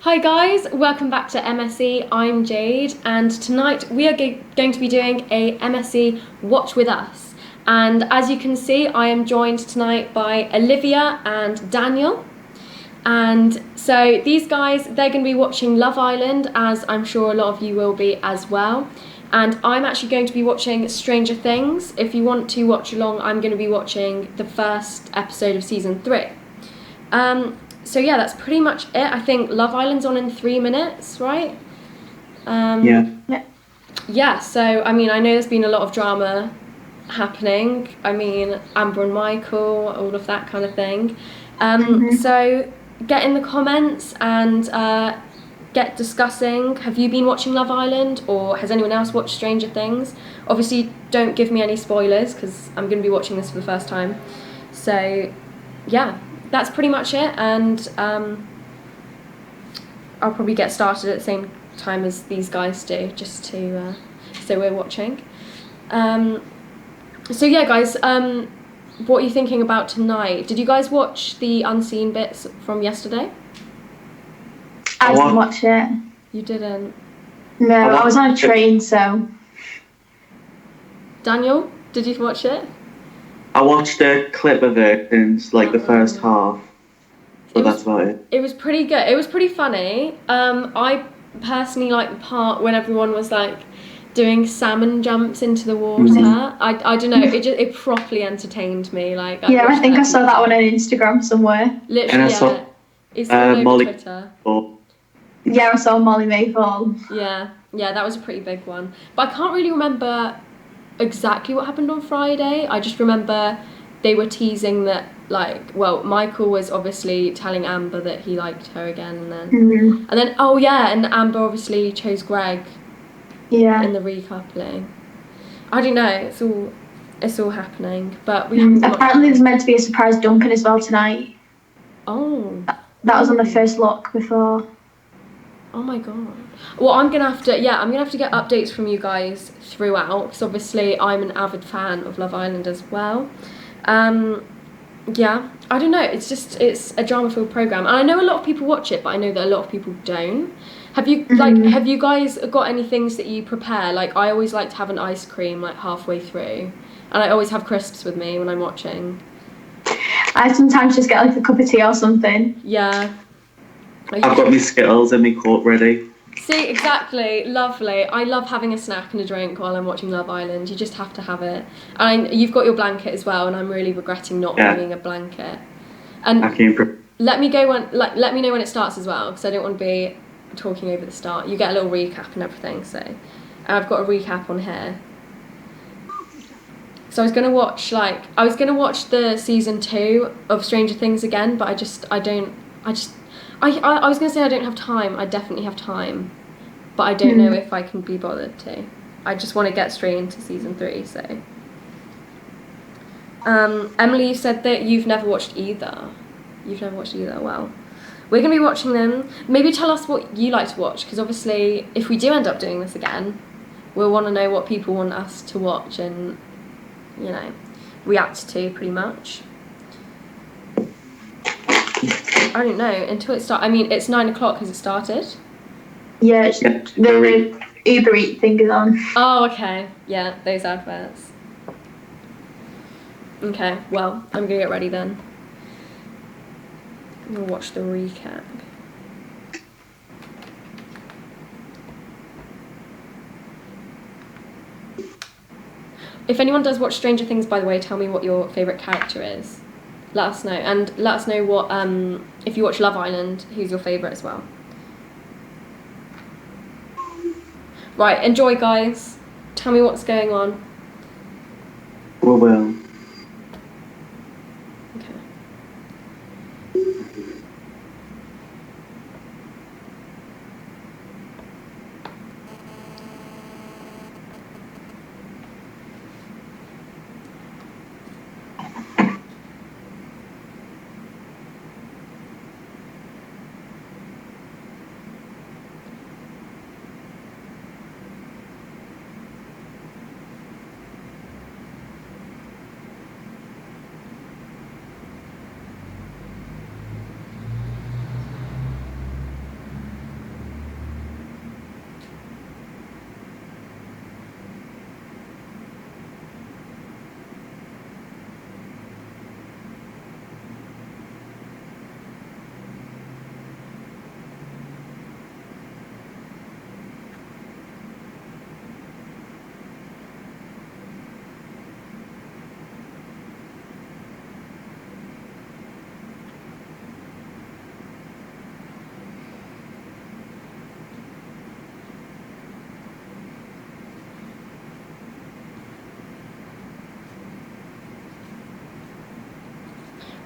Hi guys, welcome back to MSE. I'm Jade, and tonight we are going to be doing a MSE Watch With Us. And as you can see, I am joined tonight by Olivia and Daniel. And so these guys, they're going to be watching Love Island, as I'm sure a lot of you will be as well. And I'm actually going to be watching Stranger Things. If you want to watch along, I'm going to be watching the first episode of season 3. So yeah, that's pretty much it. I think Love Island's on in 3 minutes, right? Yeah, so I mean, I know there's been a lot of drama happening. I mean, Amber and Michael, all of that kind of thing. So get in the comments and get discussing. Have you been watching Love Island, or has anyone else watched Stranger Things? Obviously, don't give me any spoilers because I'm going to be watching this for the first time. So yeah, that's pretty much it, and I'll probably get started at the same time as these guys do, just to so we're watching. So yeah, guys, what are you thinking about tonight? Did you guys watch the unseen bits from yesterday? I didn't watch it. You didn't? No, I was on a train, so... Daniel, did you watch it? I watched a clip of it in the first half, but that's about it. It was pretty good. It was pretty funny. I personally like the part when everyone was like doing salmon jumps into the water. I don't know. It properly entertained me. Like I think I saw that one on Instagram somewhere. Literally, and I saw, it's all over Molly Twitter. Yeah, I saw Molly Mayfall. Yeah, that was a pretty big one. But I can't really remember exactly what happened on Friday. I just remember they were teasing that, Michael was obviously telling Amber that he liked her again, and then and Amber obviously chose Greg in the recoupling. I don't know, it's all happening, but apparently there's meant to be a surprise Duncan as well tonight. That was on the first look before. Oh my god. Well, I'm gonna have to get updates from you guys throughout, because obviously I'm an avid fan of Love Island as well. I don't know, it's a drama-filled program, and I know a lot of people watch it, but I know that a lot of people don't. Have you have you guys got any things that you prepare? Like, I always like to have an ice cream halfway through, and I always have crisps with me when I'm watching. I sometimes just get a cup of tea or something. Yeah. I've got my Skittles and my Coke ready. See, exactly, lovely. I love having a snack and a drink while I'm watching Love Island. You just have to have it. And you've got your blanket as well, and I'm really regretting not bringing a blanket. And let me know when it starts as well, because I don't want to be talking over the start. You get a little recap and everything. So, and I've got a recap on here. So I was gonna watch the season 2 of Stranger Things again, but I was going to say I don't have time. I definitely have time. But I don't know if I can be bothered to. I just want to get straight into season 3, so. Emily, you said that you've never watched either. Well, we're going to be watching them. Maybe tell us what you like to watch, because obviously, if we do end up doing this again, we'll want to know what people want us to watch and, react to, pretty much. I don't know, until it starts. I mean, it's 9 o'clock. Has it started? Yeah, the Uber Eats thing is on. Oh, okay. Yeah, those adverts. Okay, well, I'm gonna get ready then. We'll watch the recap. If anyone does watch Stranger Things, by the way, tell me what your favourite character is. Let us know, and let us know what, if you watch Love Island, who's your favourite as well. Right, enjoy, guys. Tell me what's going on. We will. Okay.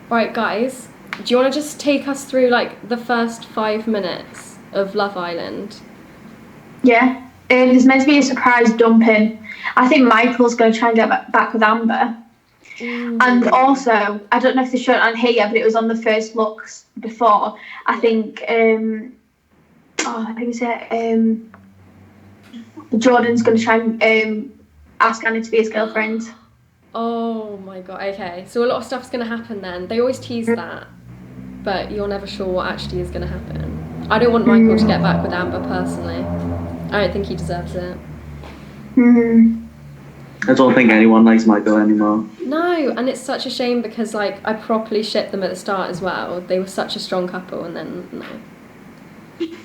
Right, guys, do you want to just take us through like the first 5 minutes of Love Island? Yeah. There's meant to be a surprise dumping. I think Michael's going to try and get back with Amber. And also, I don't know if they showed it on here, but it was on the first looks before. I think, Jordan's going to try and ask Annie to be his girlfriend. Oh my god, okay. So a lot of stuff's going to happen then. They always tease that, but you're never sure what actually is going to happen. I don't want Michael to get back with Amber personally. I don't think he deserves it. I don't think anyone likes Michael anymore. No, and it's such a shame because like I properly shipped them at the start as well. They were such a strong couple, and then no.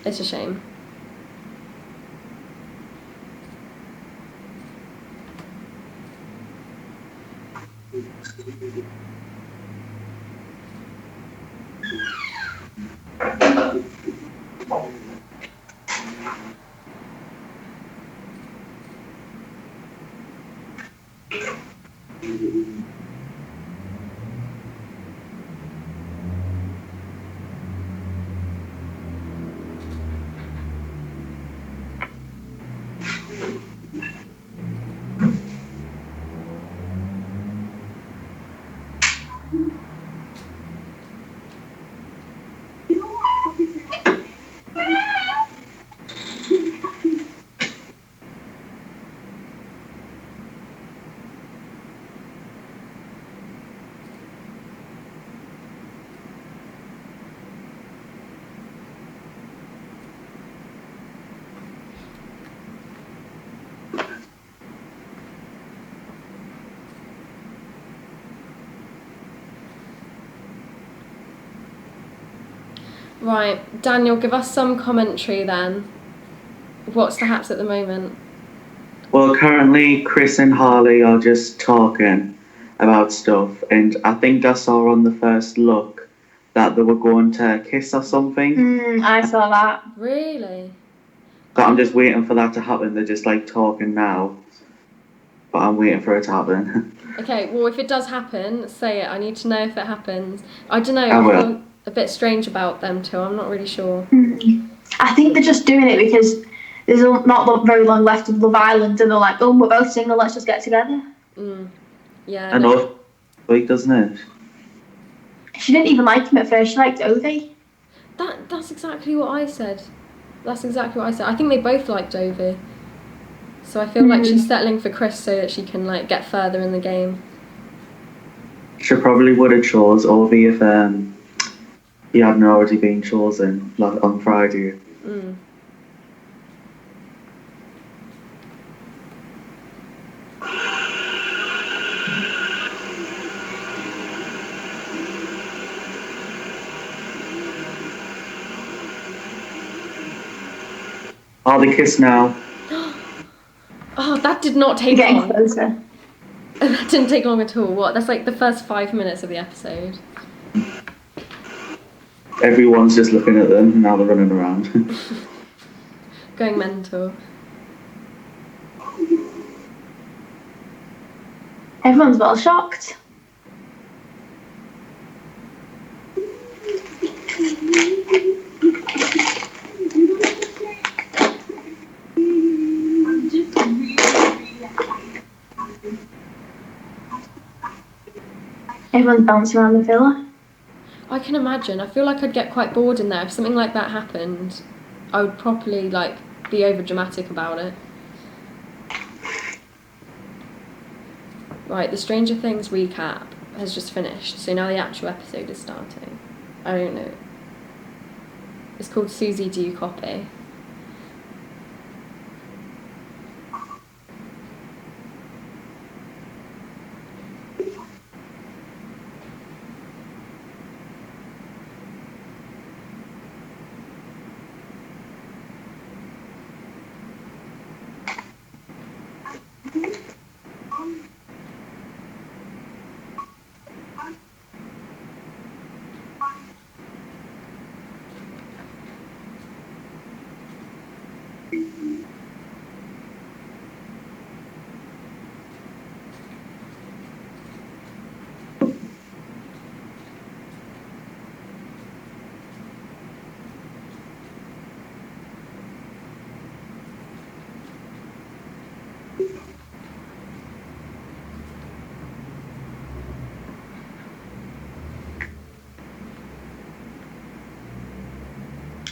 It's a shame. Right, Daniel, give us some commentary then. What's the haps at the moment? Well, currently Chris and Harley are just talking about stuff, and I think I saw on the first look that they were going to kiss or something. I saw that. Really? But I'm just waiting for that to happen. They're just like talking now, but I'm waiting for it to happen. Okay, well if it does happen, say it. I need to know if it happens. I don't know, I I will. feel a bit strange about them two, I'm not really sure. I think they're just doing it because there's not very long left of Love Island, and they're like, oh, we're both single, let's just get together. Yeah. I know, like, doesn't it? She didn't even like him at first, she liked Ovi. That's exactly what I said. That's exactly what I said. I think they both liked Ovi. So I feel like she's settling for Chris so that she can like get further in the game. She probably would have chose Ovi if he hadn't already been chosen on Friday. Oh, they kiss now. Oh, that did not take Getting long. closer. That didn't take long at all. What? That's like the first 5 minutes of the episode. Everyone's just looking at them, and now they're running around. Going mental. Everyone's well shocked. Everyone's bouncing around the villa. I can imagine. I feel like I'd get quite bored in there. If something like that happened, I would properly like be over dramatic about it. Right, the Stranger Things recap has just finished, so now the actual episode is starting. I don't know. It's called Susie, Do You Copy?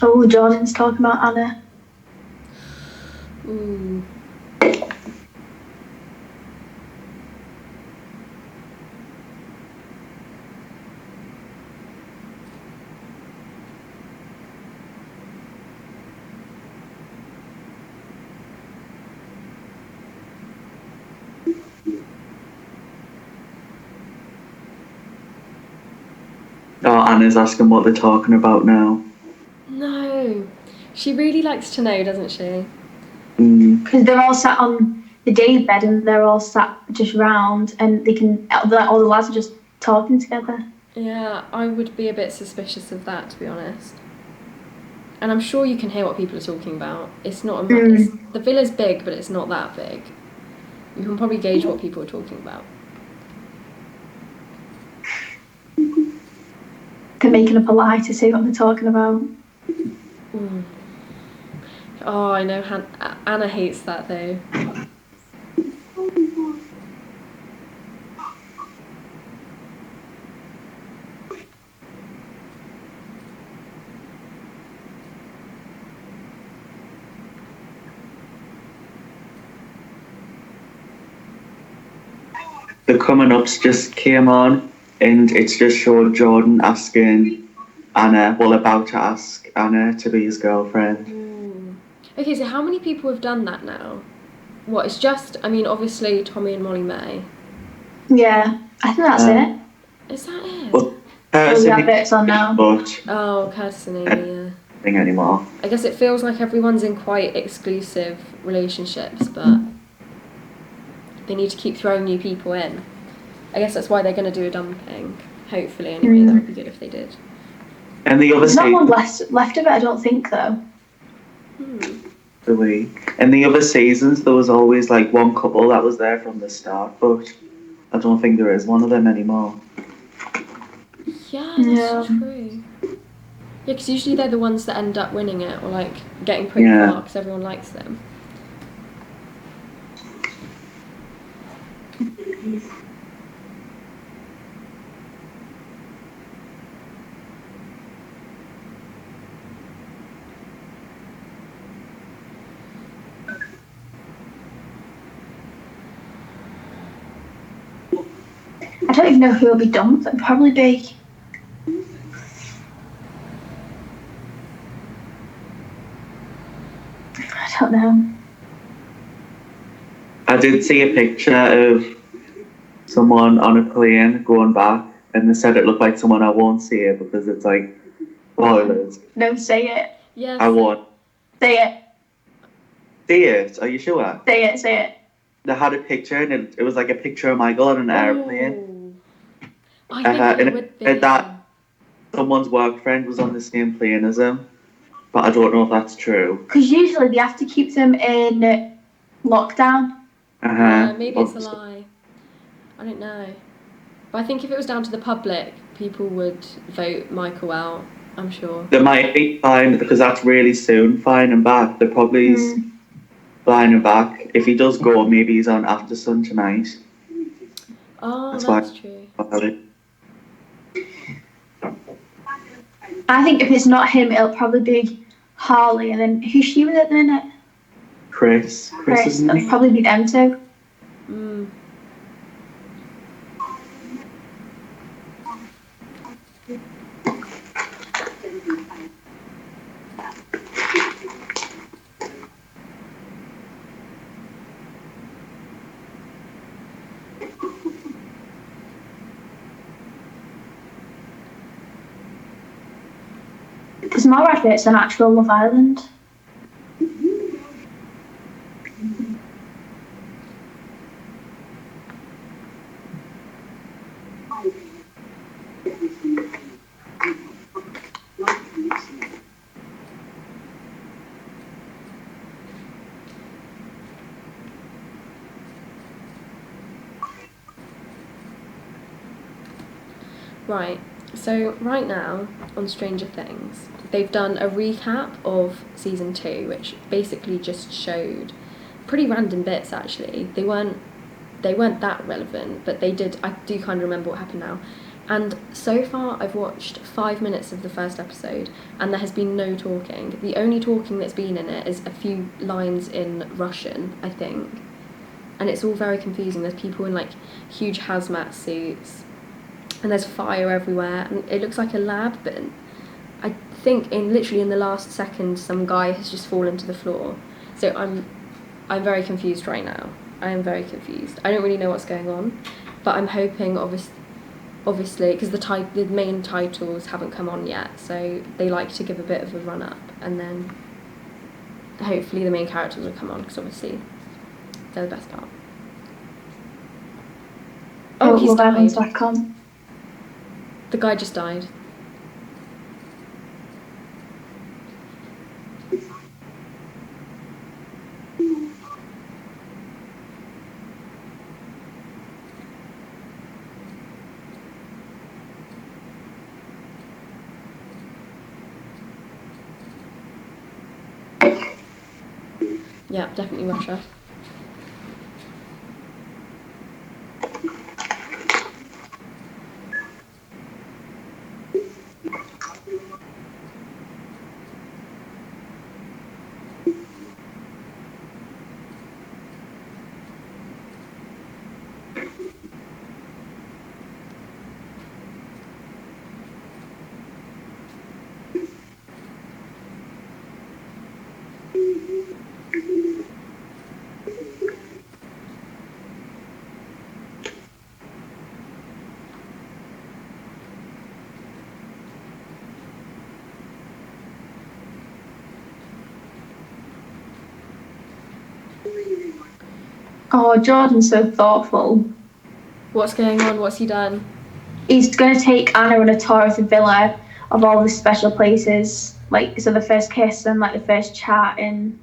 Oh, Jordan's talking about Anna. Ooh. Oh, Anna's asking what they're talking about now. No. She really likes to know, doesn't she? Because they're all sat on the day bed and they're all sat just round and they can, all the lads are just talking together. Yeah, I would be a bit suspicious of that, to be honest. And I'm sure you can hear what people are talking about. It's not the villa's big, but it's not that big. You can probably gauge what people are talking about. They're making up a lie to see what they're talking about. Ooh. Oh, I know. Anna hates that though. The coming ups just came on, and it's just showed Jordan asking Anna, well, about to ask Anna to be his girlfriend. Ooh. Okay, so how many people have done that now? What, it's just, I mean, obviously Tommy and Molly May. Yeah, I think that's it. Is that it? Well, the adverts on now. But Oh, Curtis and Amy, yeah. thing anymore. I guess it feels like everyone's in quite exclusive relationships, but they need to keep throwing new people in. I guess that's why they're going to do a dumping. Hopefully, anyway. That would be good if they did. And the other There's not one left of it, I don't think, though. Really. In the other seasons, there was always like one couple that was there from the start, but I don't think there is one of them anymore. Yeah, that's true. Yeah, because usually they're the ones that end up winning it or like getting pretty far because everyone likes them. I don't even know who will be dumped. It'll probably be. I don't know. I did see a picture of someone on a plane going back, and they said it looked like someone I won't see it because it's like spoilers. No, say it. Yes. I won't. Say it. See it? Are you sure? Say it, say it. They had a picture, and it was like a picture of Michael on an airplane. I think it would be. And that someone's work friend was on the same plane as him, but I don't know if that's true. Because usually they have to keep them in lockdown. Yeah, maybe it's a lie. I don't know. But I think if it was down to the public, people would vote Michael out, I'm sure. They might be fine because that's really soon, flying him back. They're probably flying him back. If he does go, maybe he's on After Sun tonight. Oh, that's true. I think if it's not him, it'll probably be Harley, and then who's she with at the minute? Chris. Chris it'll probably be them two. There's more adverts than actual Love Island. Right, so right now on Stranger Things, they've done a recap of season 2, which basically just showed pretty random bits actually. They weren't that relevant, but I do kind of remember what happened now. And so far I've watched 5 minutes of the first episode and there has been no talking. The only talking that's been in it is a few lines in Russian, I think. And it's all very confusing. There's people in like huge hazmat suits and there's fire everywhere and it looks like a lab, but I think literally in the last second some guy has just fallen to the floor. So I'm very confused right now. I am very confused. I don't really know what's going on, but I'm hoping obviously because the main titles haven't come on yet, so they like to give a bit of a run up and then hopefully the main characters will come on because obviously they're the best part. Oh, he's died. Back on. The guy just died. Yeah, definitely Russia. Oh, Jordan's so thoughtful. What's going on? What's he done? He's going to take Anna on a tour of the villa of all the special places, like so the first kiss and like the first chat and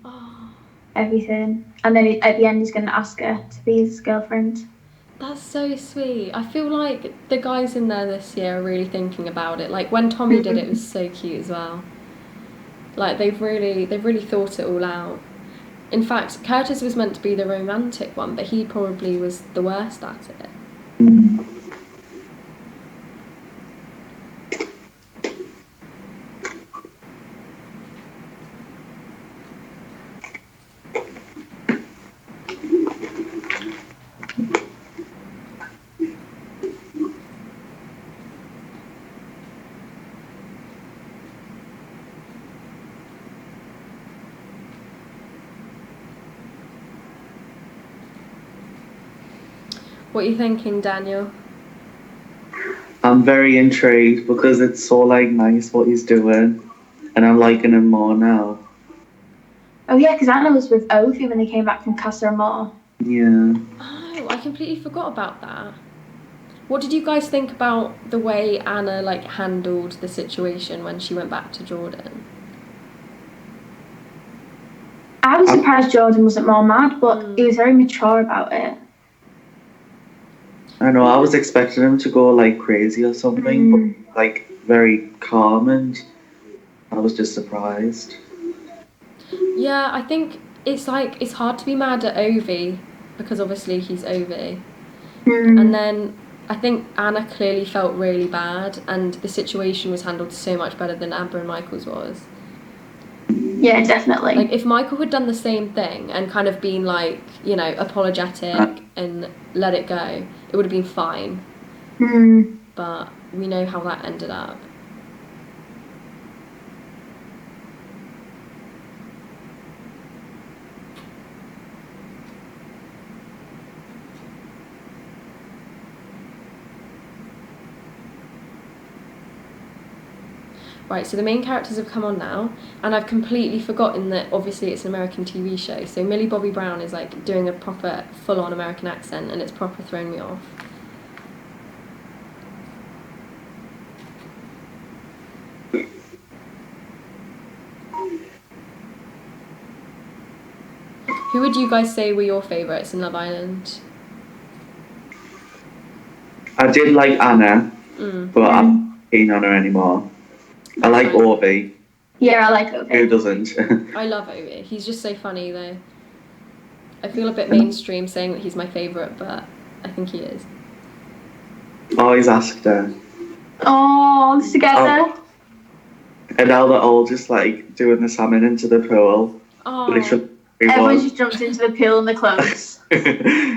everything. And then at the end, he's going to ask her to be his girlfriend. That's so sweet. I feel like the guys in there this year are really thinking about it. Like when Tommy did it, it was so cute as well. Like they've really thought it all out. In fact, Curtis was meant to be the romantic one, but he probably was the worst at it. What are you thinking, Daniel? I'm very intrigued because it's so like nice what he's doing, and I'm liking him more now. Oh yeah, because Anna was with Ovi when they came back from Casa Amor. Yeah. Oh, I completely forgot about that. What did you guys think about the way Anna like handled the situation when she went back to Jordan? I was surprised Jordan wasn't more mad, but he was very mature about it. I know, I was expecting him to go like crazy or something, but like very calm, and I was just surprised. Yeah, I think it's hard to be mad at Ovi because obviously he's Ovi. And then I think Anna clearly felt really bad and the situation was handled so much better than Amber and Michael's was. Yeah, definitely. Like if Michael had done the same thing and kind of been like, you know, apologetic and let it go, it would have been fine. But we know how that ended up. Right, so the main characters have come on now, and I've completely forgotten that obviously it's an American TV show, so Millie Bobby Brown is like doing a proper full-on American accent and it's proper thrown me off. Who would you guys say were your favourites in Love Island? I did like Anna, but I'm not keen on her anymore. I like Ovi. Yeah, I like Ovi. Who doesn't? I love Ovi. He's just so funny though. I feel a bit mainstream saying that he's my favourite, but I think he is. Oh, he's asked her. Oh, together. Oh. And now they're all just like doing the salmon into the pool. Oh. Literally. Everyone just jumps into the pool in the clothes.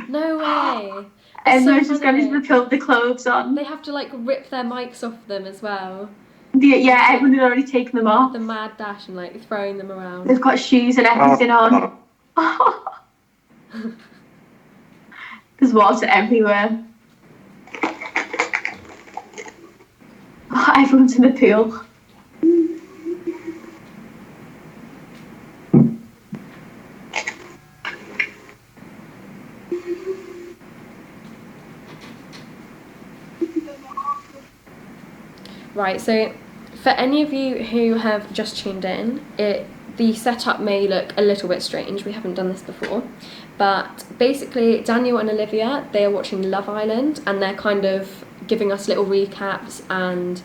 No way. Everyone's just going into the pool with the clothes on. They have to like rip their mics off them as well. Yeah, everyone had already taken them off. The mad dash and like throwing them around. They've got shoes and everything on. There's water everywhere. Oh, everyone's in the pool. Right, so for any of you who have just tuned in, the setup may look a little bit strange. We haven't done this before. But basically, Daniel and Olivia, they are watching Love Island, and they're kind of giving us little recaps and,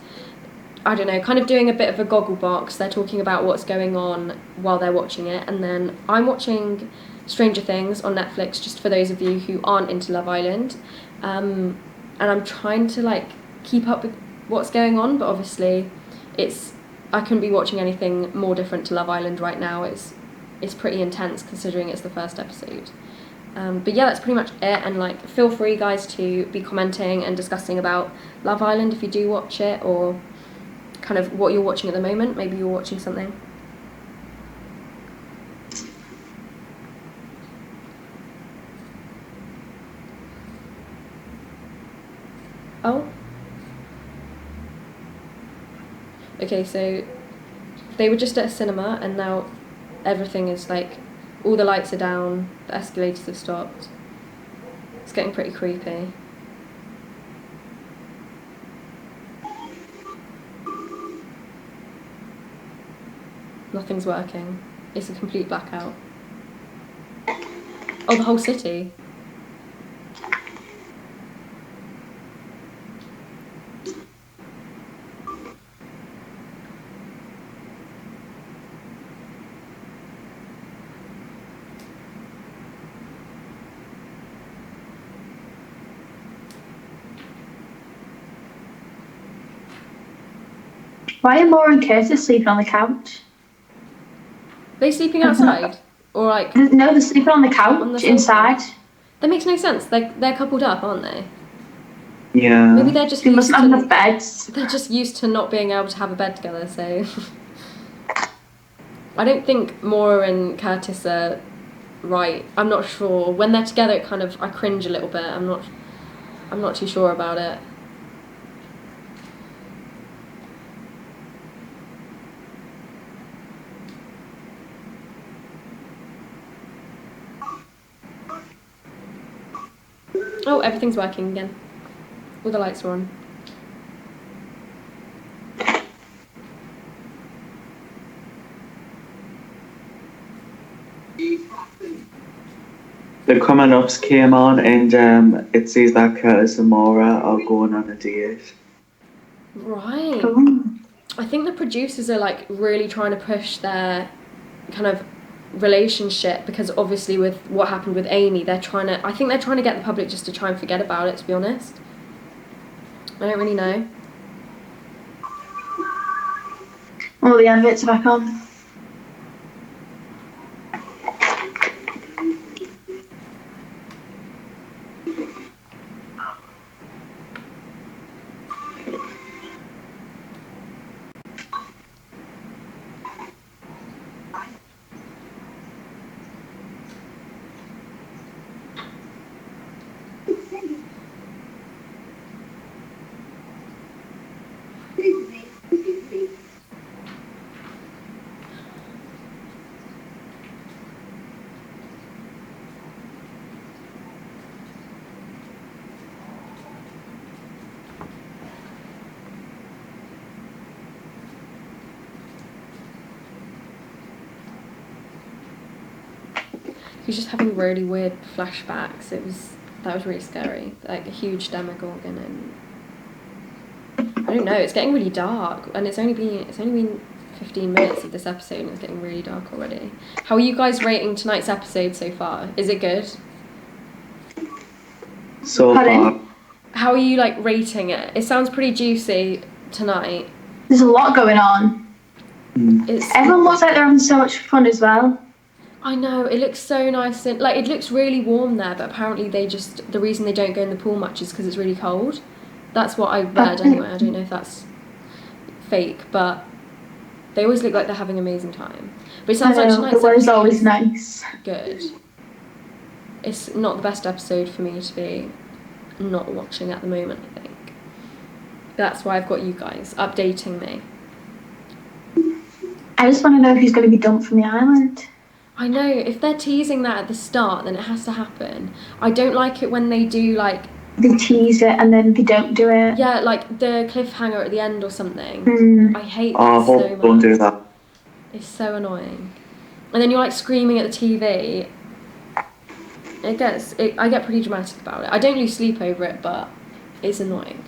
I don't know, kind of doing a bit of a goggle box. They're talking about what's going on while they're watching it. And then I'm watching Stranger Things on Netflix, just for those of you who aren't into Love Island. And I'm trying to, like, keep up with what's going on, but obviously I couldn't be watching anything more different to Love Island right now. It's pretty intense considering it's the first episode. But yeah, that's pretty much it, and like feel free guys to be commenting and discussing about Love Island if you do watch it, or kind of what you're watching at the moment. Maybe you're watching something. Oh. Okay, so they were just at a cinema and now everything is like, all the lights are down, the escalators have stopped. It's getting pretty creepy. Nothing's working. It's a complete blackout. Oh, the whole city. Why are Maura and Curtis sleeping on the couch? Are they sleeping outside? Or like... No, they're sleeping on the couch inside. That makes no sense. They're coupled up, aren't they? Yeah. Maybe they're just They mustn't have enough beds. They're just used to not being able to have a bed together, so... I don't think Maura and Curtis are right. I'm not sure. When they're together, it kind of... I cringe a little bit. I'm not too sure about it. Oh, everything's working again. All the lights are on. The coming ups came on, and it says that Curtis and Maura are going on a date. Right. Ooh. I think the producers are like really trying to push their kind of relationship, because obviously with what happened with Amy, I think they're trying to get the public just to try and forget about it, to be honest. I don't really know. All the adverts are back on. He was just having really weird flashbacks. That was really scary. Like a huge Demogorgon, and I don't know. It's getting really dark, and it's only been 15 minutes of this episode and it's getting really dark already. How are you guys rating tonight's episode so far? Is it good? So far. How are you like rating it? It sounds pretty juicy tonight. There's a lot going on. Everyone looks like they're having so much fun as well. I know, it looks so nice and like it looks really warm there, but apparently the reason they don't go in the pool much is because it's really cold. That's what I read anyway. I don't know if that's fake, but they always look like they're having an amazing time. But it sounds like tonight's the weather's always nice. Good. It's not the best episode for me to be not watching at the moment, I think. That's why I've got you guys updating me. I just want to know if he's going to be dumped from the island. I know, if they're teasing that at the start, then it has to happen. I don't like it when they do, like... They tease it and then they don't do it. Yeah, like the cliffhanger at the end or something. I hate that so much. Don't do that. It's so annoying. And then you're, like, screaming at the TV. I get pretty dramatic about it. I don't lose sleep over it, but it's annoying.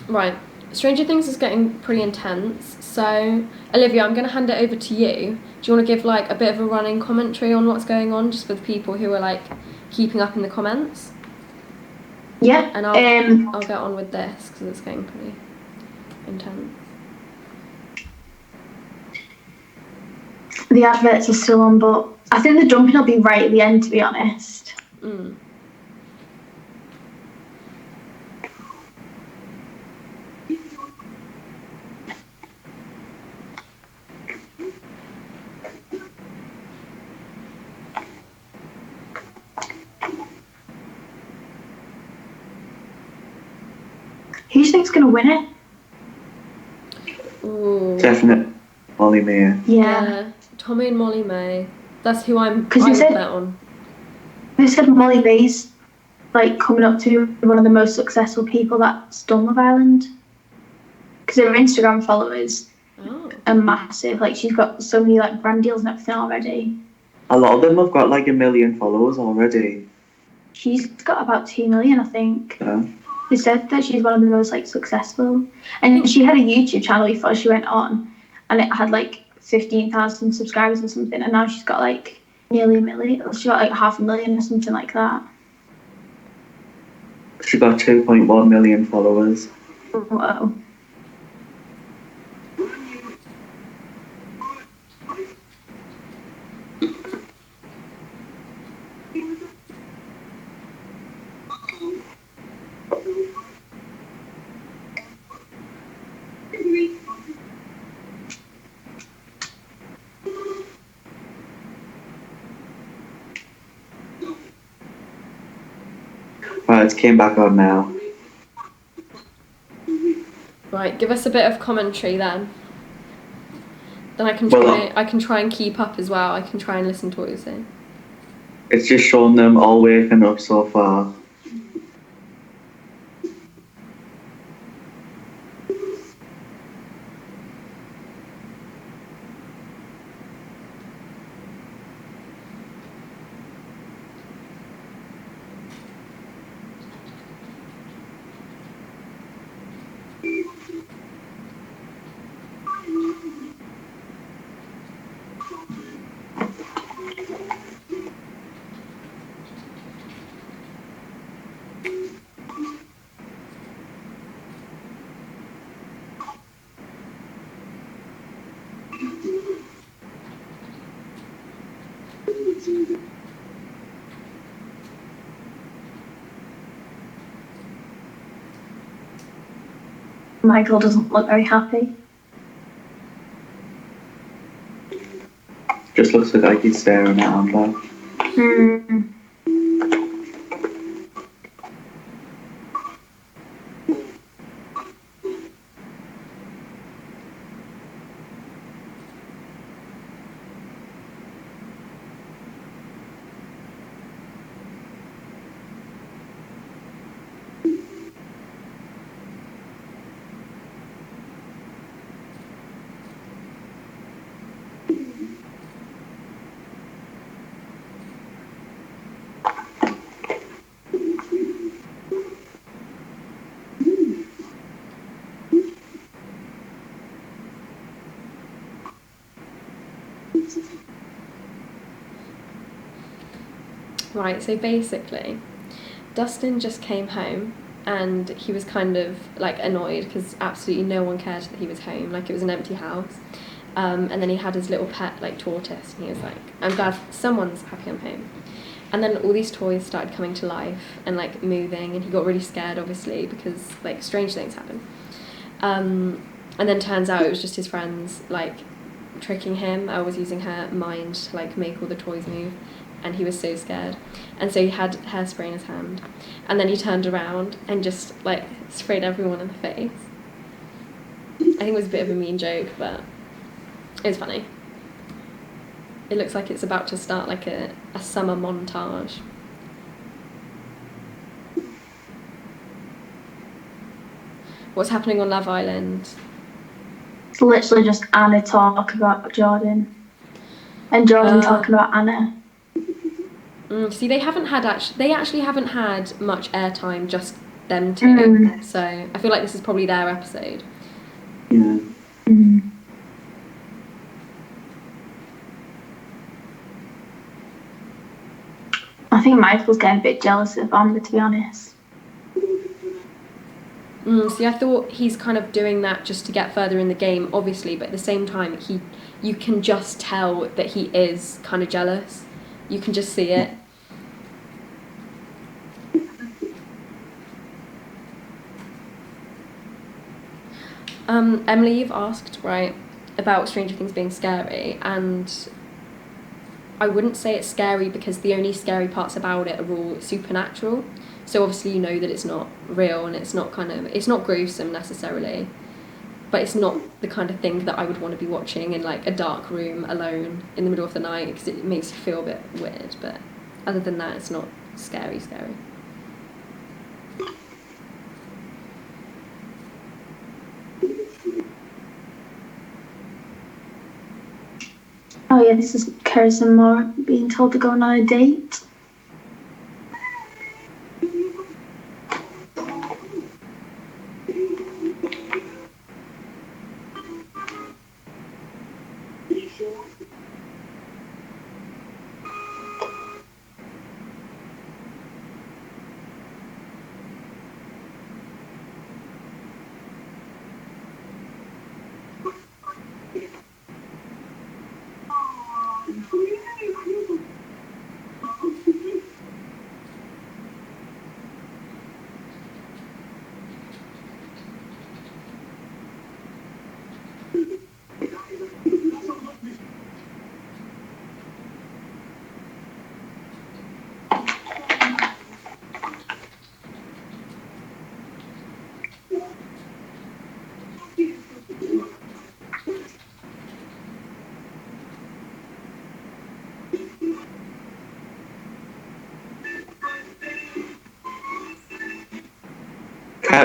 Right, Stranger Things is getting pretty intense, so Olivia, I'm going to hand it over to you. Do you want to give like a bit of a running commentary on what's going on, just for the people who are like keeping up in the comments? Yeah. And I'll get on with this because it's getting pretty intense. The adverts are still on, but I think the dumping will be right at the end, to be honest. Who do you think's going to win it? Ooh. Definitely Molly May. Yeah. Tommy and Molly May. That's who I would bet on. They said Molly May's like coming up to one of the most successful people that's done Love Island. Because her Instagram followers are massive. Like she's got so many like brand deals and everything already. A lot of them have got like 1 million followers already. She's got about 2 million, I think. Yeah. They said that she's one of the most like successful, and she had a YouTube channel before she went on, and it had like 15,000 subscribers or something, and now she's got like nearly 1 million. She got like 500,000 or something like that. She got 2.1 million followers. Whoa. Right, it came back on now. Right, give us a bit of commentary then. Then I can try and keep up as well. I can try and listen to what you're saying. It's just shown them all waking up so far. Michael doesn't look very happy. just looks like he's staring at Amber. Hmm. Right, so basically, Dustin just came home and he was kind of like annoyed because absolutely no one cared that he was home, like it was an empty house. And then he had his little pet like tortoise and he was like, I'm glad someone's happy I'm home. And then all these toys started coming to life and like moving, and he got really scared obviously because like strange things happen. And then turns out it was just his friends like tricking him. I was using her mind to like make all the toys move, and he was so scared. And so he had hairspray in his hand, and then he turned around and just like sprayed everyone in the face. I think it was a bit of a mean joke, but it was funny. It looks like it's about to start like a summer montage. What's happening on Love Island? It's literally just Anna talking about Jordan, and Jordan talking about Anna. See, they actually haven't had much airtime, just them two. So I feel like this is probably their episode. Yeah. I think Michael's getting a bit jealous of Amber, to be honest. See, I thought he's kind of doing that just to get further in the game, obviously, but at the same time, you can just tell that he is kind of jealous. You can just see it. Emily, you've asked, right, about Stranger Things being scary, and I wouldn't say it's scary because the only scary parts about it are all supernatural. So obviously you know that it's not real and it's not gruesome necessarily, but it's not the kind of thing that I would want to be watching in like a dark room alone in the middle of the night because it makes you feel a bit weird. But other than that, it's not scary. Oh yeah, this is Kirsten Moore being told to go on a date.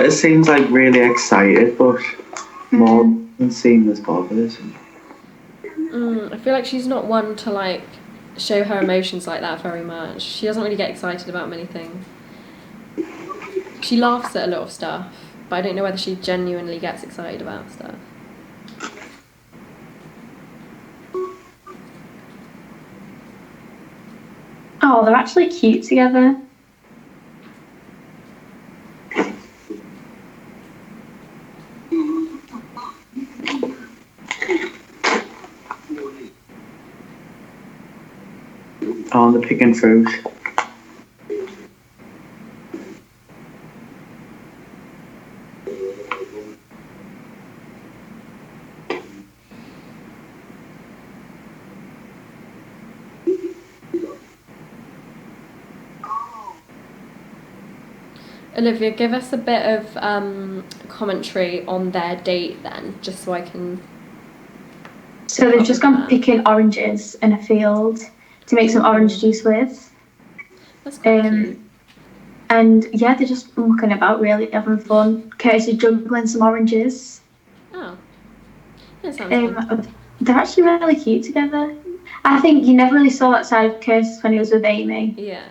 It seems like really excited, but more than seem as bothered. I feel like she's not one to like show her emotions like that very much. She doesn't really get excited about many things. She laughs at a lot of stuff, but I don't know whether she genuinely gets excited about stuff. Oh, they're actually cute together. Oh, they're picking fruit. Olivia, give us a bit of commentary on their date then, just so I can... So they've just gone picking oranges in a field to make some orange juice with. That's quite cute. And yeah, they're just mucking about, really, having fun. Curtis is juggling some oranges. Oh. That sounds fun. They're actually really cute together. I think you never really saw that side of Curtis when he was with Amy. Yeah.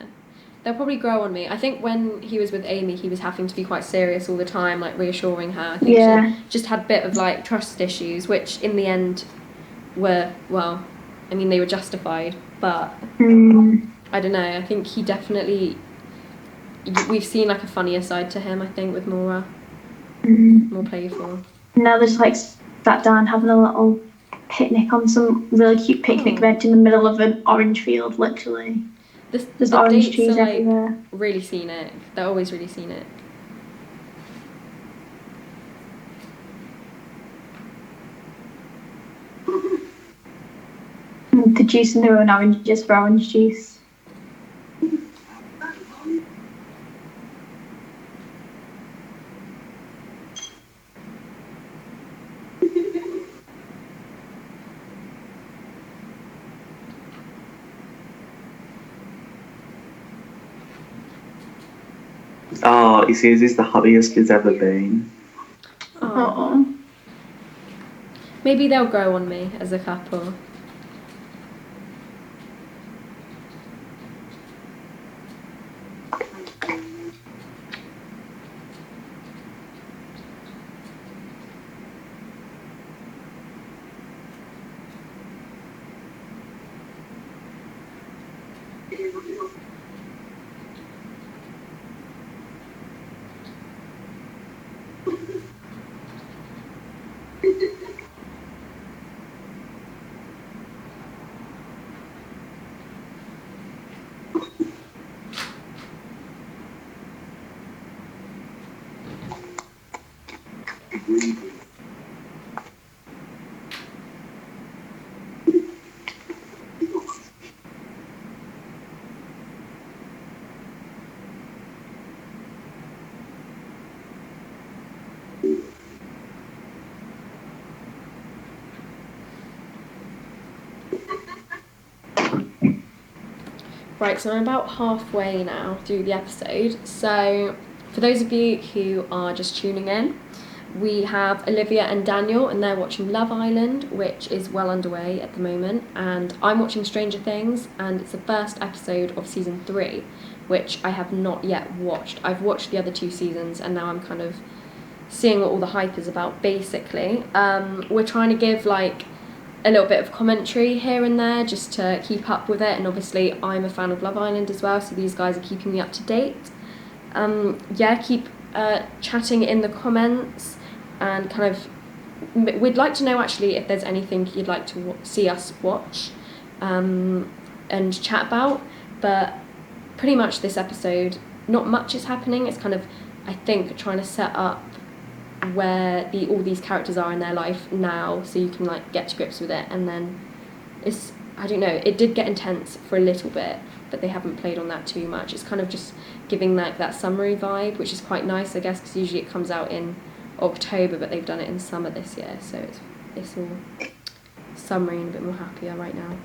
They'll probably grow on me. I think when he was with Amy, he was having to be quite serious all the time, like reassuring her. I think she just had a bit of like trust issues, which in the end were, well, I mean, they were justified, but I don't know. I think he definitely, we've seen like a funnier side to him, I think, with Maura. More playful. Now they're just like sat down having a little picnic on some really cute picnic bench in the middle of an orange field, literally. There's orange trees everywhere. Really scenic. They're always really scenic. Producing their own oranges for orange juice. Oh, he says he's the happiest he's ever been. Oh. Maybe they'll grow on me as a couple. Right, so I'm about halfway now through the episode. So for those of you who are just tuning in, we have Olivia and Daniel, and they're watching Love Island, which is well underway at the moment. And I'm watching Stranger Things, and it's the first episode of season 3, which I have not yet watched. I've watched the other 2 seasons, and now I'm kind of seeing what all the hype is about, basically. We're trying to give like a little bit of commentary here and there just to keep up with it, and obviously I'm a fan of Love Island as well, so these guys are keeping me up to date. Keep chatting in the comments, and kind of we'd like to know actually if there's anything you'd like to see us watch and chat about. But pretty much this episode, not much is happening. It's kind of, I think, trying to set up where all these characters are in their life now, so you can like get to grips with it. And then it's, I don't know, it did get intense for a little bit, but they haven't played on that too much. It's kind of just giving like that summery vibe, which is quite nice, I guess, because usually it comes out in October, but they've done it in summer this year, so it's all summery and a bit more happier right now.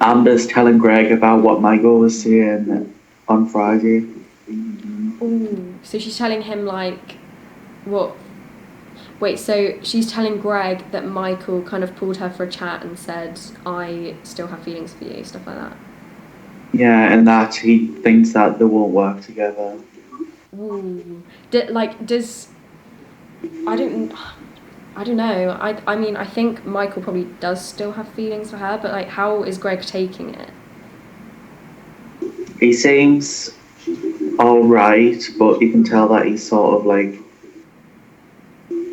Amber's telling Greg about what Michael was saying on Friday. Ooh, so she's telling him like what? Wait, so she's telling Greg that Michael kind of pulled her for a chat and said, "I still have feelings for you," stuff like that. Yeah, and that he thinks that they won't work together. Ooh, does I don't know. I mean, I think Michael probably does still have feelings for her, but like, how is Greg taking it? He seems alright, but you can tell that he's sort of like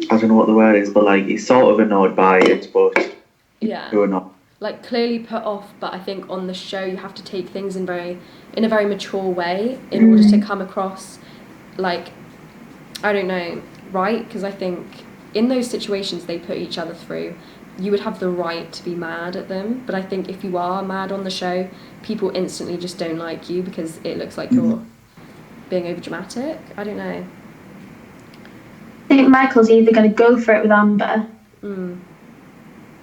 I don't know what the word is, but like he's sort of annoyed by it, but Yeah. you're not. Like clearly put off, but I think on the show you have to take things in a very mature way in order to come across like, I don't know, right? Because I think in those situations they put each other through, you would have the right to be mad at them. But I think if you are mad on the show, people instantly just don't like you because it looks like you're being over dramatic. I don't know. I think Michael's either going to go for it with Amber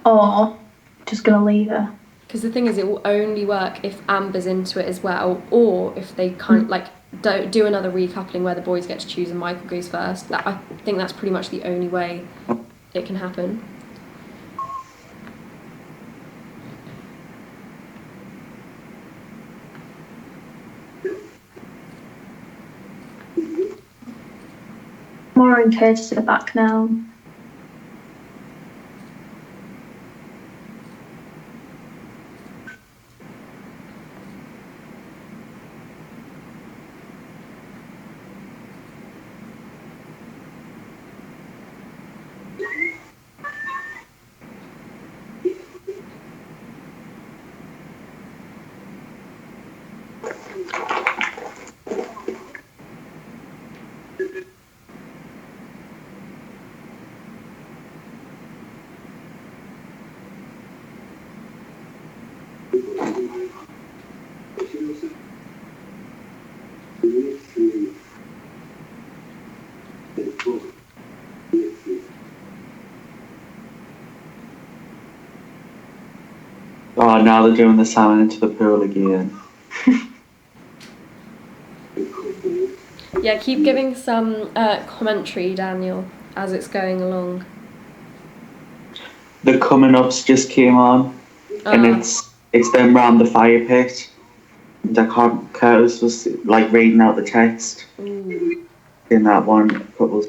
or just going to leave her. Because the thing is, it will only work if Amber's into it as well, or if they can't do another recoupling where the boys get to choose and Michael goes first. I think that's pretty much the only way it can happen. Maura and Curtis are back now. Oh, now they're doing the salmon into the pool again. Yeah, keep giving some commentary, Daniel, as it's going along. The coming ups just came on, and it's them round the fire pit. And Curtis was like reading out the text in that one. Couple.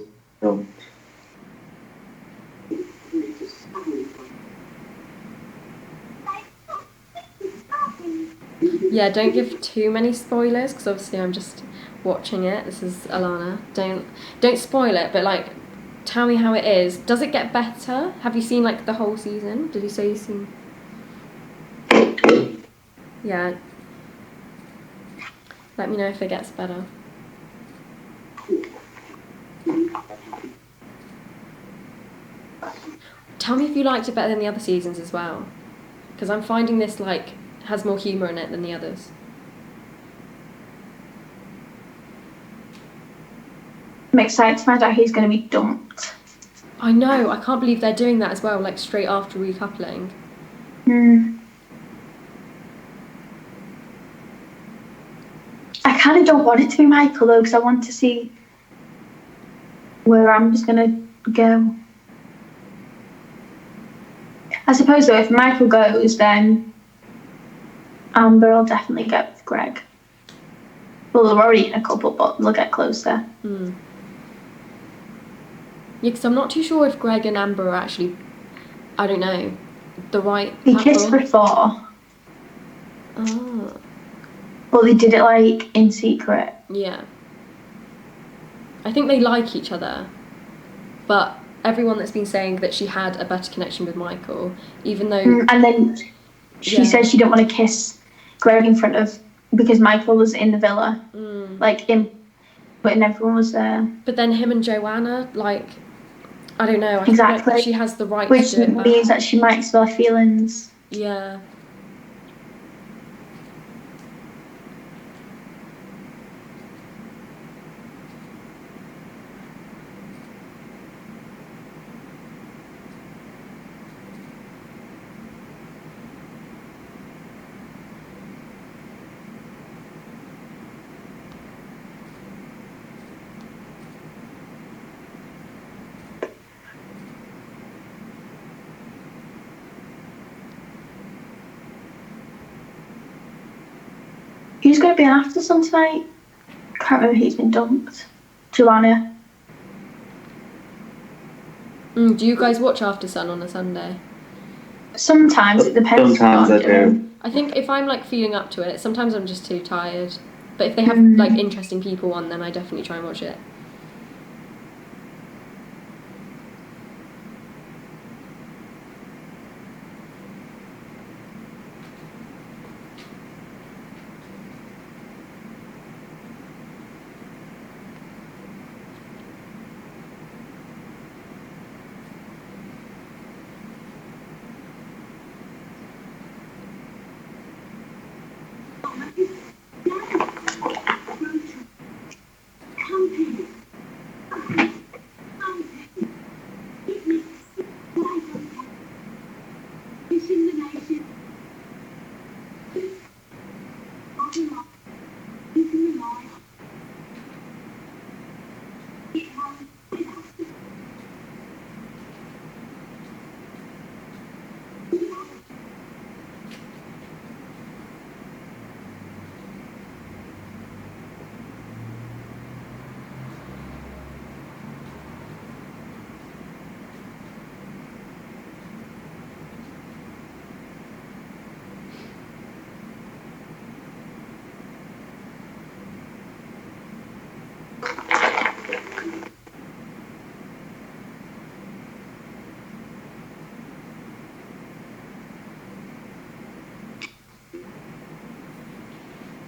Yeah, don't give too many spoilers because obviously I'm just watching it. This is Alana. Don't spoil it, but like, tell me how it is. Does it get better? Have you seen like the whole season? Did you say you've seen? Yeah. Let me know if it gets better. Tell me if you liked it better than the other seasons as well, because I'm finding this like has more humour in it than the others. I'm excited to find out who's going to be dumped. I know, I can't believe they're doing that as well, like straight after recoupling. I kind of don't want it to be Michael though, because I want to see where Amber's going to go. I suppose though, if Michael goes, then Amber will definitely get with Greg. Well, they're already in a couple, but they'll get closer. Yeah, because I'm not too sure if Greg and Amber are actually, I don't know, the right They couple. kissed before. Oh. But they did it like in secret. Yeah. I think they like each other, but everyone that's been saying that she had a better connection with Michael, even though... And then she said she didn't want to kiss Greg in front of... because Michael was in the villa. But everyone was there. But then him and Joanna, like... I don't know. I exactly. feel like she has the right Which to do it back. means that she might still have feelings. Yeah. Who's going to be on After Sun tonight? Can't remember who's been dumped. Joanna. Do you guys watch After Sun on a Sunday? Sometimes it depends. Sometimes I do. I think if I'm like feeling up to it, sometimes I'm just too tired. But if they have like interesting people on, then I definitely try and watch it.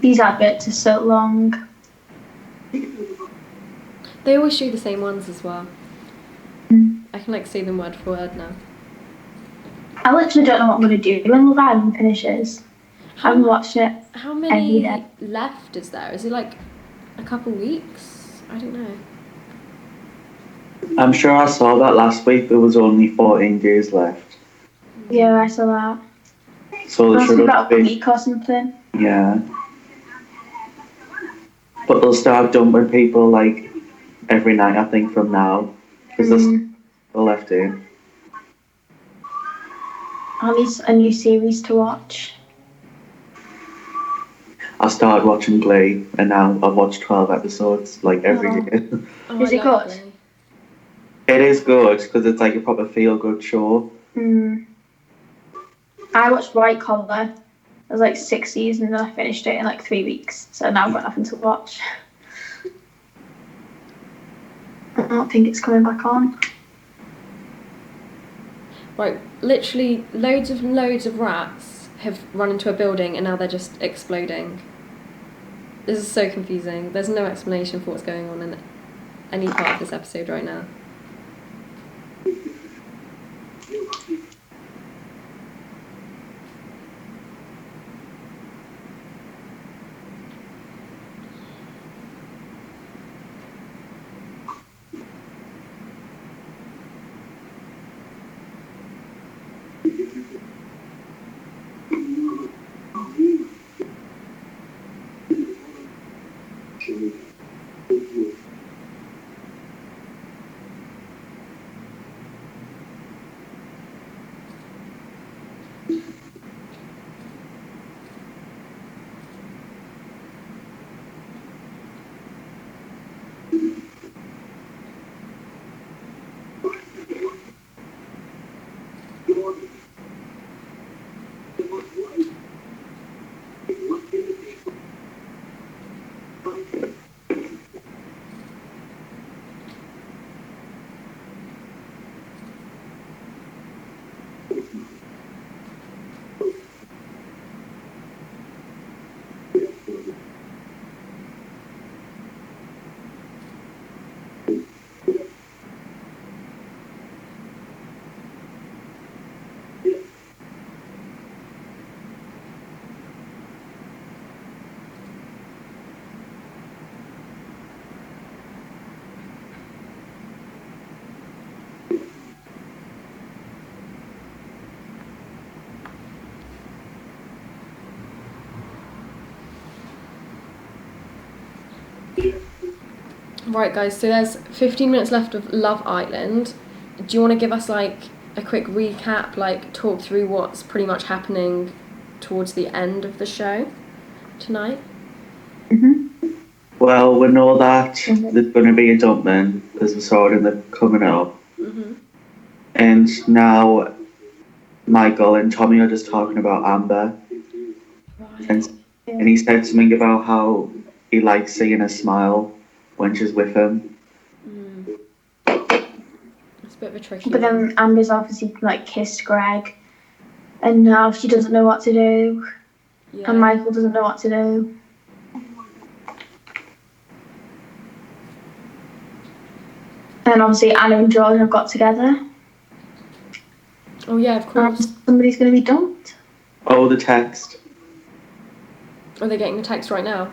These adverts are so long. They always show the same ones as well. Mm. I can like see them word for word now. I literally don't know what I'm going to do when Love Island finishes. I haven't watched it How every many day. left is there? Is it like a couple weeks? I don't know. I'm sure I saw that last week there was only 14 days left. Yeah, I saw that. So there Must should be have about a been. week or something. Yeah. But they'll start dumping people like every night, I think, from now. Because there's people left in. At least a new series to watch. I started watching Glee and now I've watched 12 episodes like every day. Oh, Is I it love good? Glee. It is good because it's like a proper feel-good show. I watched White Collar. It was like 6 seasons and then I finished it in like 3 weeks. So now I've got nothing to watch. I don't think it's coming back on. Right, literally loads of rats have run into a building and now they're just exploding. This is so confusing. There's no explanation for what's going on in any part of this episode right now. Right, guys, so there's 15 minutes left of Love Island. Do you want to give us like a quick recap, like talk through what's pretty much happening towards the end of the show tonight? Well, we know that there's going to be a dumping because we saw it in the coming up. And now Michael and Tommy are just talking about Amber. Right. And he said something about how he likes seeing her smile when she's with him. It's a bit of a tricky But one. then Amber's obviously like kissed Greg. And now she doesn't know what to do. Yeah. And Michael doesn't know what to do. And obviously Anna and George have got together. Oh yeah, of course. And somebody's going to be dumped. Oh, the text. Are they getting the text right now?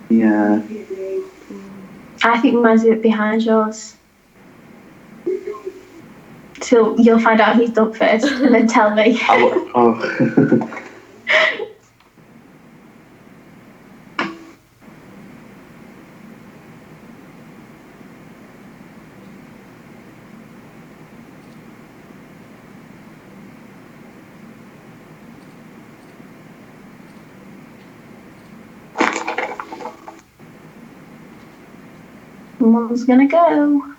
Yeah. I think mine's a bit behind yours. So you'll find out who's dumped first and then tell me. Oh. Someone's going to go.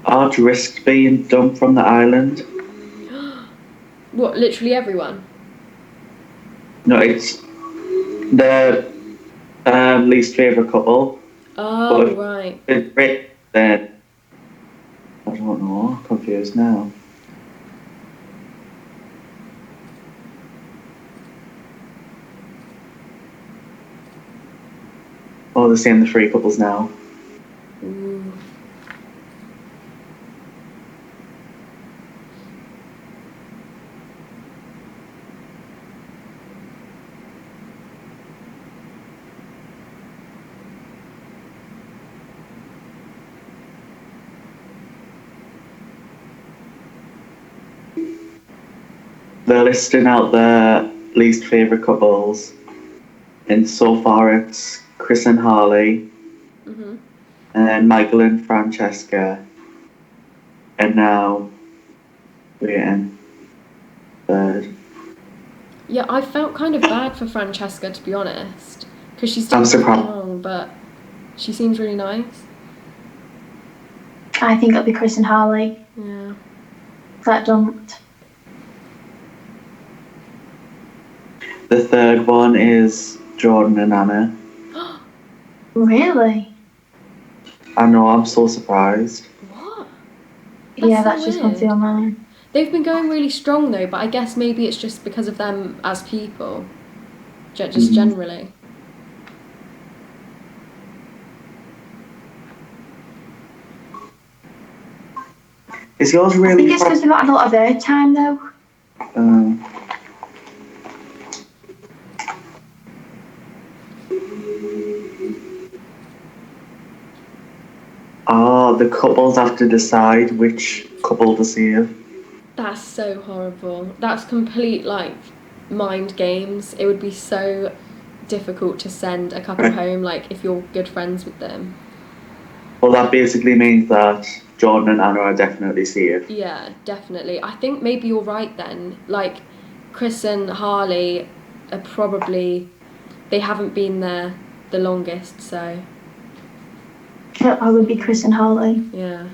Art risked being dumped from the island. What, literally everyone? No, it's the least favourite couple. Oh, But right. It's Then, I don't know, confused now. Oh, they're saying the three couples now. Ooh. They're listing out their least favourite couples, and so far it's Chris and Harley, Mhm. and then Michael and Francesca, and now waiting third. Yeah, I felt kind of bad for Francesca, to be honest, because she's done I'm nothing surprised. wrong, but she seems really nice. I think it'll be Chris and Harley Yeah. that dumped. The third one is Jordan and Anna. Really? I know, I'm so surprised. What? Yeah, so that's just gone through weird. online. They've been going really strong though, but I guess maybe it's just because of them as people, just generally. Is yours I really think it's because they've not had a lot of airtime though. The couples have to decide which couple to save. That's so horrible. That's complete like mind games. It would be so difficult to send a couple home, like if you're good friends with them. Well, that basically means that Jordan and Anna are definitely safe. Yeah, definitely. I think maybe you're right then. Like Chris and Harley are probably, they haven't been there the longest, so It'll probably be Chris and Harley. yeah.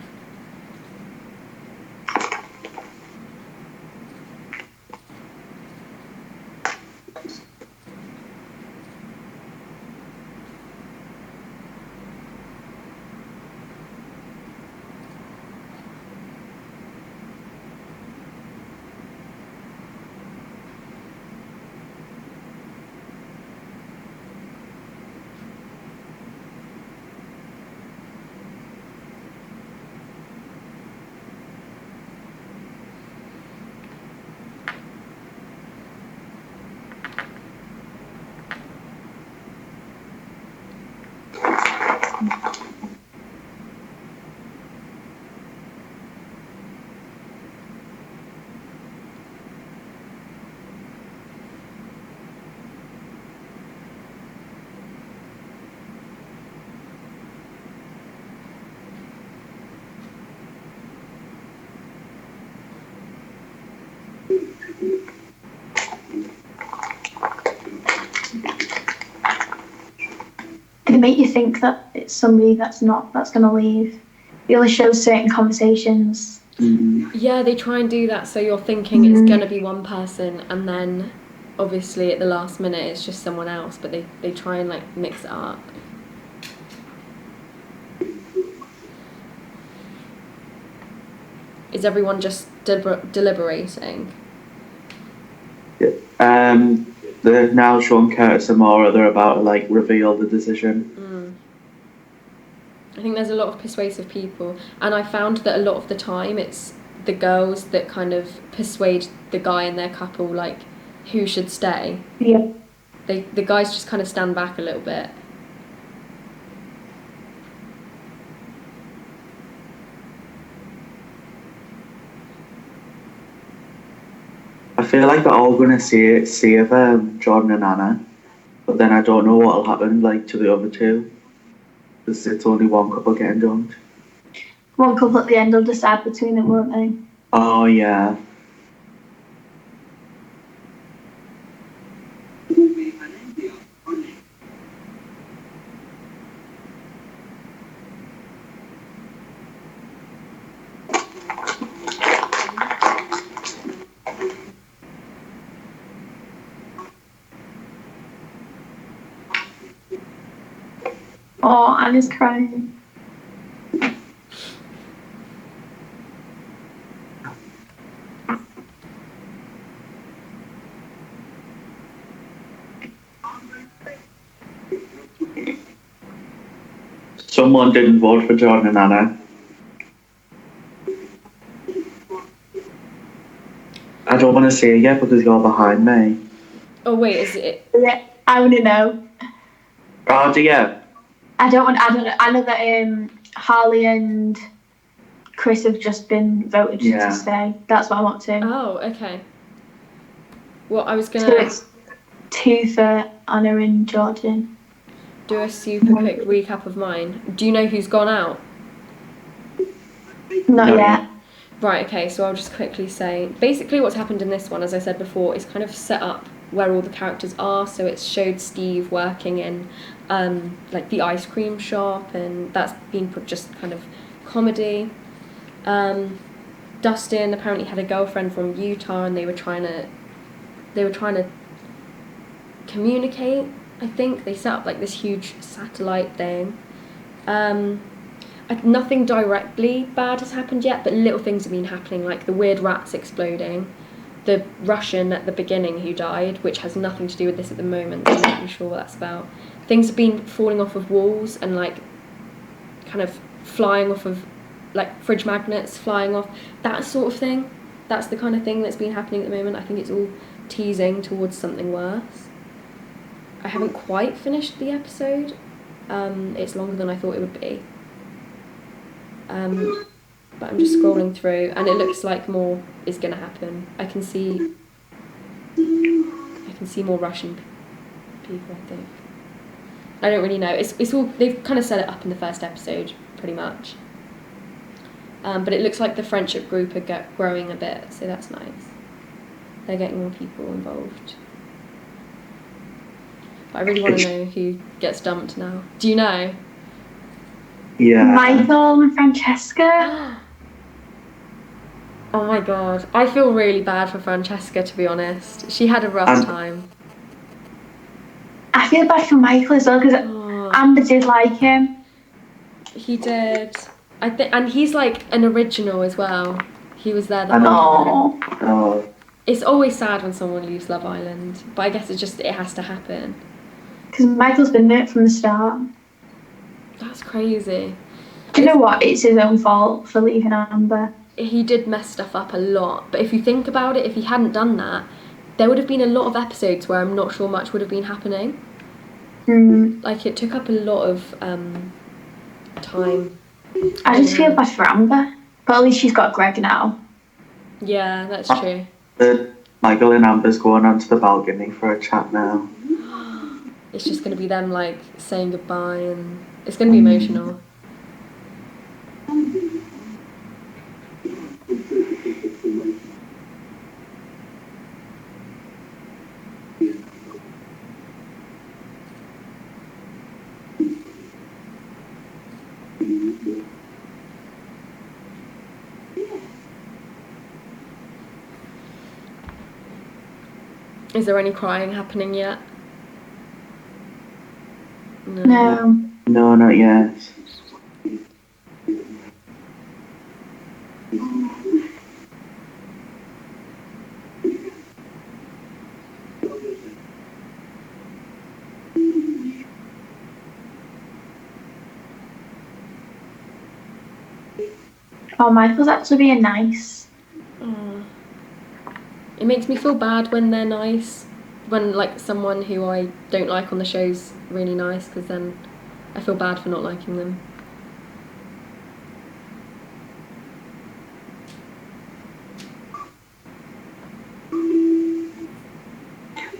They make you think that it's somebody that's going to leave. They only show certain conversations. Yeah, they try and do that so you're thinking it's going to be one person and then obviously at the last minute it's just someone else, but they try and like mix it up. Is everyone just deliberating? They've now shown Curtis and Maura they're about to like reveal the decision. I think there's a lot of persuasive people, and I found that a lot of the time it's the girls that kind of persuade the guy in their couple like who should stay. Yeah. The guys just kind of stand back a little bit. I feel like they're all going to save Jordan and Anna, but then I don't know what'll happen like to the other two, because it's only one couple getting dumped. One couple at the end will decide between them, won't they? Oh yeah. Oh, Anna's crying. Someone didn't vote for John and Anna. I don't want to say it yet because you're behind me. Oh wait, is it? Yeah, I want to know. Oh, do you? I don't know. I know that Harley and Chris have just been voted to stay. That's what I want to. Oh, okay. Well, I was gonna. So it's 2 for Anna and Jordan. Do a super quick recap of mine. Do you know who's gone out? Not yet. Right, okay, so I'll just quickly say, basically what's happened in this one, as I said before, is kind of set up where all the characters are. So it's showed Steve working in like the ice cream shop, and that's been just kind of comedy. Dustin apparently had a girlfriend from Utah, and they were trying to communicate. I think they set up like this huge satellite thing. Nothing directly bad has happened yet, but little things have been happening, like the weird rats exploding, the Russian at the beginning who died, which has nothing to do with this at the moment, so I'm not really sure what that's about. Things have been falling off of walls and like kind of flying off of like fridge magnets flying off, that sort of thing. That's the kind of thing that's been happening at the moment. I think it's all teasing towards something worse. I haven't quite finished the episode. It's longer than I thought it would be. But I'm just scrolling through, and it looks like more is going to happen. I can see more Russian people, I think. I don't really know. It's all, they've kind of set it up in the first episode, pretty much. But it looks like the friendship group are growing a bit, so that's nice. They're getting more people involved. But I really want to know who gets dumped now. Do you know? Yeah. Michael and Francesca. Oh my god. I feel really bad for Francesca, to be honest. She had a rough time. I feel bad for Michael as well, because Amber did like him. He did. And he's like an original as well. He was there the whole time. Oh. It's always sad when someone leaves Love Island, but I guess it has to happen. Because Michael's been there from the start. That's crazy. Do you know what? It's his own fault for leaving Amber. He did mess stuff up a lot, but if you think about it, if he hadn't done that, there would have been a lot of episodes where I'm not sure much would have been happening. Like, it took up a lot of time. I just feel bad for Amber, but at least she's got Greg now. Yeah, that's true. Michael and Amber's going onto the balcony for a chat now. It's just going to be them, like, saying goodbye, and it's going to be emotional. Is there any crying happening yet? No. No, not yet. Oh, Michael's actually being nice. It makes me feel bad when they're nice. When, like, someone who I don't like on the show's really nice, because then I feel bad for not liking them.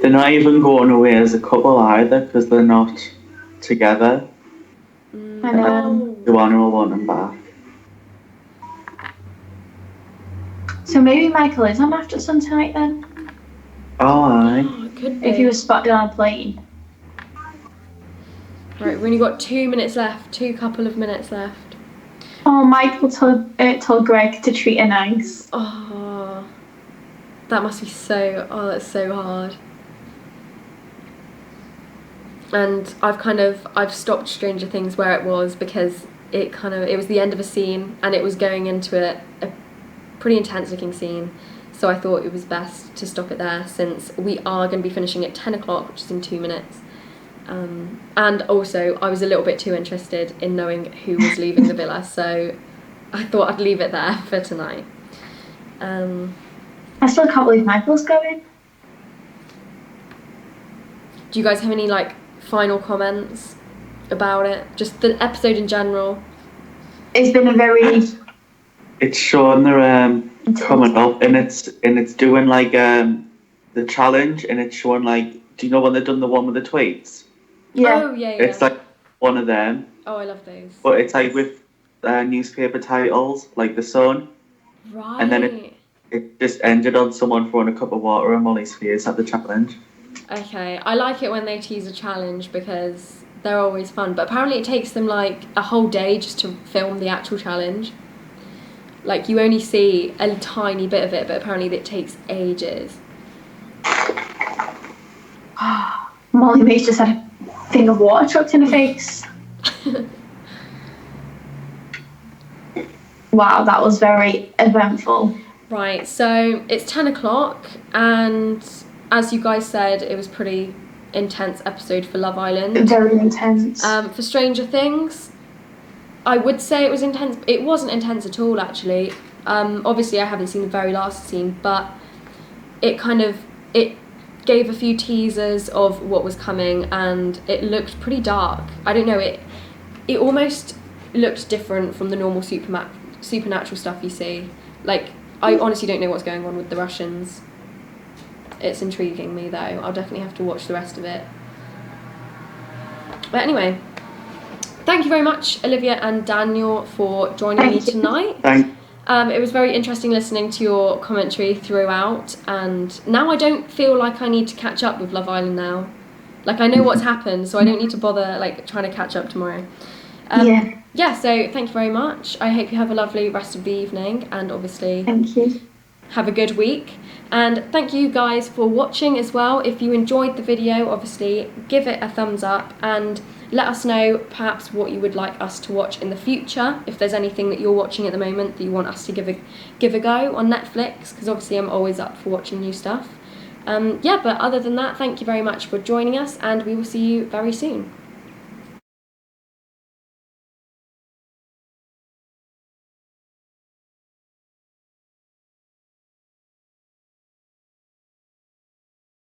They're not even going away as a couple either, because they're not together. I know. Joanna will want them back. So maybe Michael is on After Sun tonight then? Oh, aye. Oh, it could be. If he was spotted on a plane. Right, we've only got 2 minutes left. Couple of minutes left. Oh, Michael told Greg to treat her nice. Oh, that must be so... Oh, that's so hard. And I've stopped Stranger Things where it was, because it was the end of a scene, and it was going into a pretty intense looking scene. So I thought it was best to stop it there, since we are going to be finishing at 10 o'clock, which is in 2 minutes. And also, I was a little bit too interested in knowing who was leaving the villa, so I thought I'd leave it there for tonight. I still can't believe Michael's going. Do you guys have any like final comments about it? Just the episode in general. It's been a very. It's showing they're coming up, and it's doing like the challenge, and it's showing like, do you know when they've done the one with the tweets? Yeah. Oh yeah. It's like one of them. Oh, I love those. But it's like with newspaper titles, like The Sun. Right. And then it just ended on someone throwing a cup of water on Molly's face at the challenge. Okay, I like it when they tease a challenge because they're always fun. But apparently it takes them like a whole day just to film the actual challenge. Like you only see a tiny bit of it, but apparently it takes ages. Molly Mace just had a thing of water chucked in her face. Wow, that was very eventful. Right, so it's 10 o'clock, and as you guys said, it was pretty intense episode for Love Island. Very intense. For Stranger Things, I would say it was intense. It wasn't intense at all, actually. Obviously, I haven't seen the very last scene, but it gave a few teasers of what was coming, and it looked pretty dark. I don't know, it almost looked different from the normal supernatural stuff you see. Like, I honestly don't know what's going on with the Russians. It's intriguing me, though. I'll definitely have to watch the rest of it. But anyway, thank you very much, Olivia and Daniel, for joining me tonight. It was very interesting listening to your commentary throughout, and now I don't feel like I need to catch up with Love Island now. Like, I know what's happened, so I don't need to bother like trying to catch up tomorrow. Yeah, so thank you very much. I hope you have a lovely rest of the evening, and obviously Thank you. have a good week. And thank you guys for watching as well. If you enjoyed the video, obviously give it a thumbs up and let us know perhaps what you would like us to watch in the future. If there's anything that you're watching at the moment that you want us to give a go on Netflix, because obviously I'm always up for watching new stuff. Yeah, but other than that, thank you very much for joining us, and we will see you very soon.